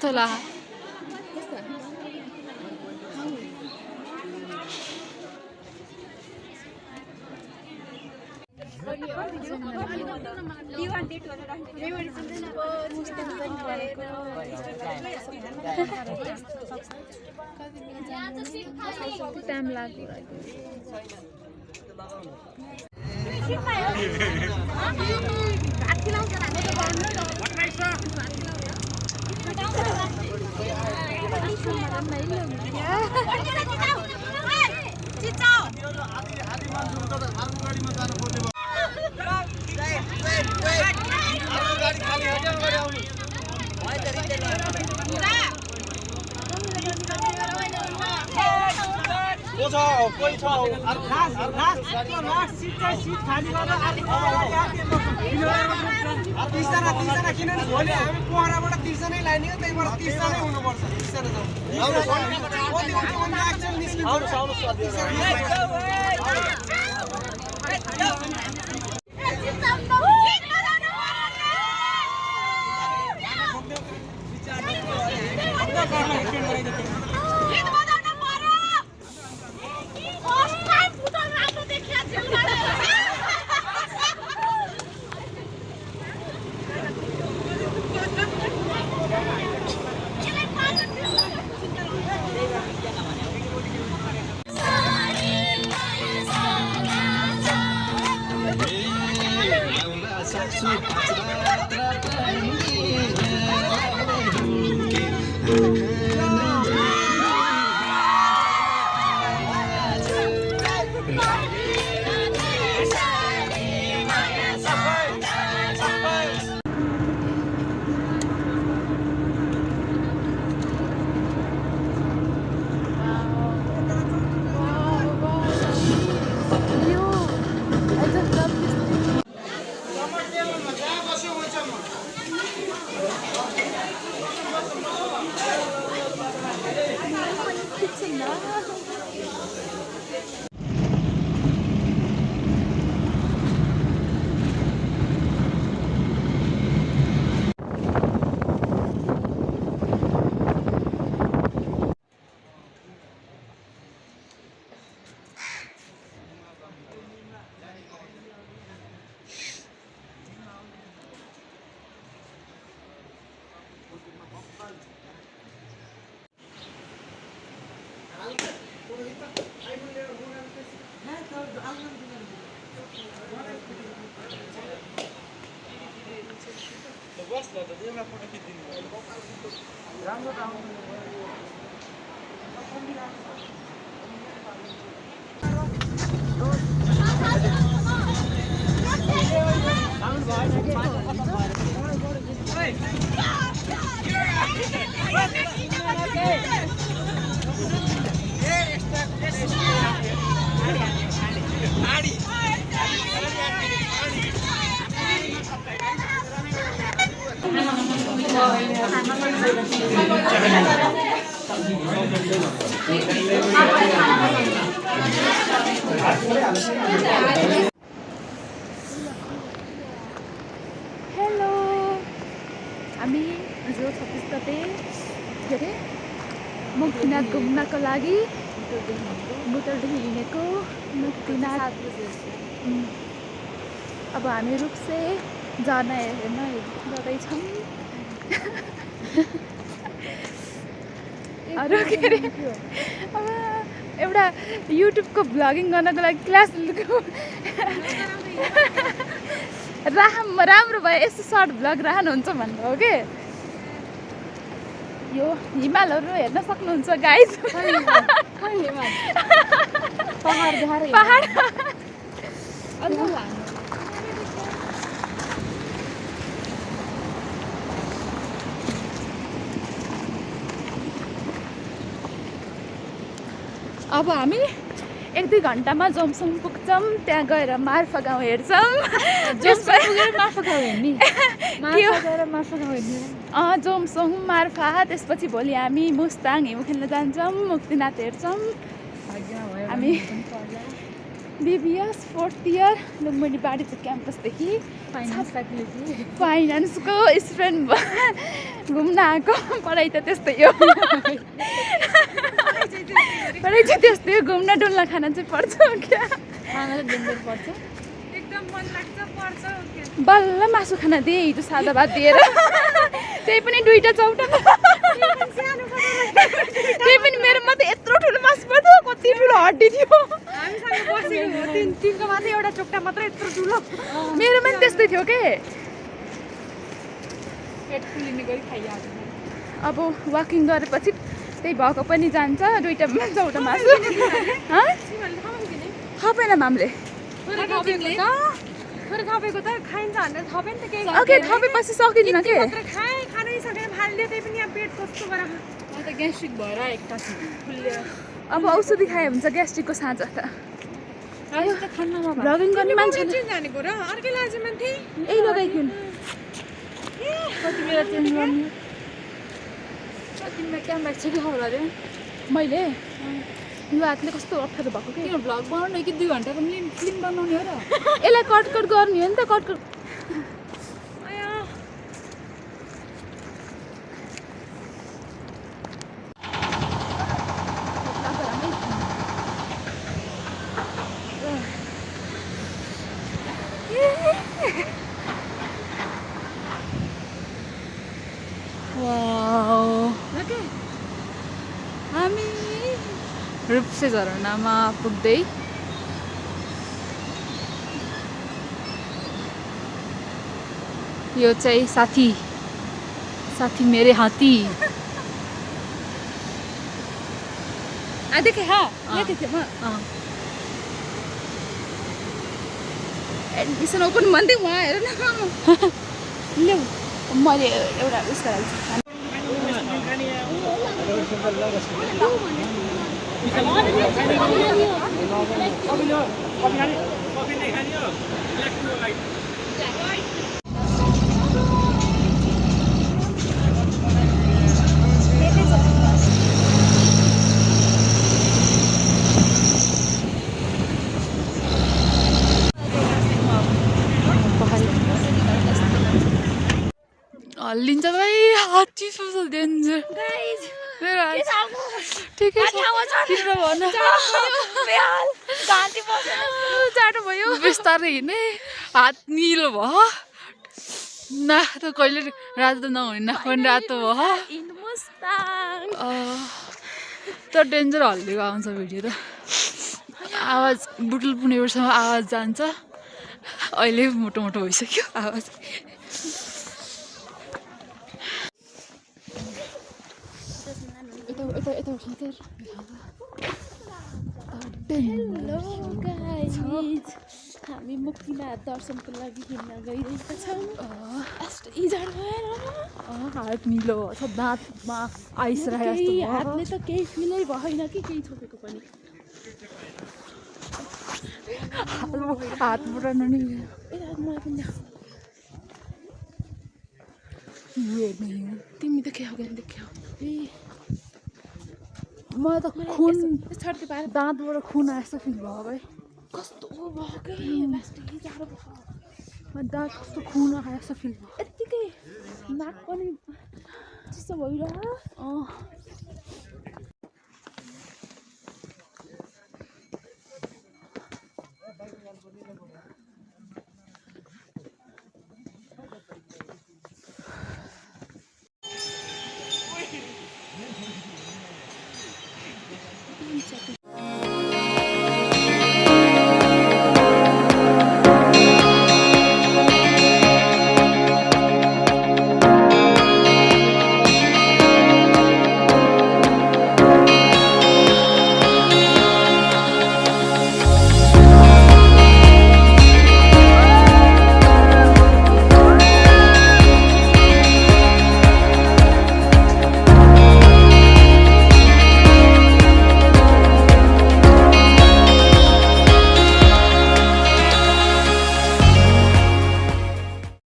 होला टाइम लाग्यो कोही छ लास्ट सिट चाहिँ सिट खाली गरेर तीसजना किनभने भोलि हामी पोखराबाट 30 जनै लाने हो त्यहीबाट 30 जनै हुनुपर्छ 30 जना हेलो हामी हिजो 26 गते के अरे मुक्तिनाथ घुम्नको लागि बुटलदेखि हिँडेको मुक्तिनाथ अब हामी रुक्से जान हेर्न जाँदैछौँ अरू के अरे अब एउटा युट्युबको भ्लगिङ गर्नको लागि क्लास राम्रो भयो यस्तो सर्ट भ्लग राख्नुहुन्छ भन्नु हो कि यो हिमालहरू हेर्न सक्नुहुन्छ गाइज पहाड अब हामी 1-2 घन्टामा जोमसोङ पुग्छौँ त्यहाँ गएर मार्फा गाउँ हेर्छौँ जोमसोङ मार्फा त्यसपछि भोलि हामी मुस्ताङ हिउँ खेल्न जान्छौँ मुक्तिनाथ हेर्छौँ हामी BBS 4th इयर लुम्बिनी बाडी क्याम्पसदेखि फाइनान्सको स्टुडेन्ट घुम्न आएको पढाइ त त्यस्तै हो पढाइ चाहिँ त्यस्तै हो घुम्न डुल्न खान चाहिँ पर्छ क्या खाना त डेन्जर पर्छ एकदम मन लाग्छ पर्छ बल्ल मासु खान दिए हिजो सादा भात दिएर त्यही पनि 2टा चौटा त्यही पनि मेरो मात्रै यत्रो ठुलो मासु पर्थ्यो कति ठुलो हड्डी थियो हामीसँग बसेको हो तिनको मात्रै एउटा चोक्टा मात्रै यत्रो ठुलो मेरो पनि त्यस्तै थियो के पेट फुलिने गरी खाइहाल्छ अब वाकिङ गरेपछि त्यही भएको पनि जान्छ 2टा चौटा मासु थपेन मामले थोरै थपेको त खाइन्छ भनेर थपे नि त केही ओके थपेपछि सकिँदैन के खाएँ खानै सकेर फालिदियो त्यही पनि यहाँ पेट कस्तो गरेर म त ग्यास्ट्रिक भएर एकतासी फुल्यो अब औषधि खायो भने चाहिँ ग्यास्ट्रिकको साँझ त अहिले त खानामा भ्लगिङ गर्ने मान्छे जानेको र अर्कै लाजे मान्थे यही लगाइकिन कति बेला चेन्ज गर्ने तिमीलाई क्यामेरा छ कि खबर अरे मैले यो हातले कस्तो अप्ठ्यारो भएको के किन भ्लग बनाउने कि 2 घन्टाको फिल्म बनाउने हो र यसलाई कट गर्ने हो नि त कट वाउ हामी रुप्से झरनामा पुग्दै यो चाहिँ साथी मेरे हाथी देखेँ हाँ लेखेको थिएँ म एडमिसन ओपन भन्दै उहाँ हेर न ल्याउ मैले एउटा उस गराएको लिन्छ भाइ हात्ती जस्तो डेन्जर ठिकै छ तिम्रो भन जाडो भयो बिस्तारै हिँड्ने हात निलो भयो नाक त कहिले रातो त नहुने नाक पनि रातो भयो तर डेन्जर हल्लिएको आउँछ भिडियो त आवाज बुटुल पुनेसम्म आवाज जान्छ अहिले मोटो मोटो भइसक्यो आवाज हेलो गाइस हामी मुक्तिमा दर्शनको लागि हिँड्न गइरहेका छौँ हात निलो छ दाँतमा आइस राखेको जस्तो भयो। हातले त केही फिलै भएन कि केही छोपेको पनि हातबाट नि तिमी देख्यौ कि देख्यौ मलाई त खुन छड्के पाएर दाँतबाट खुन आए जस्तो फिल भयो भाइ कस्तो भयो कि जाडो भयो दाँत कस्तो खुन आए जस्तो फिल भयो यत्तिकै नाक पनि चिसो भइरह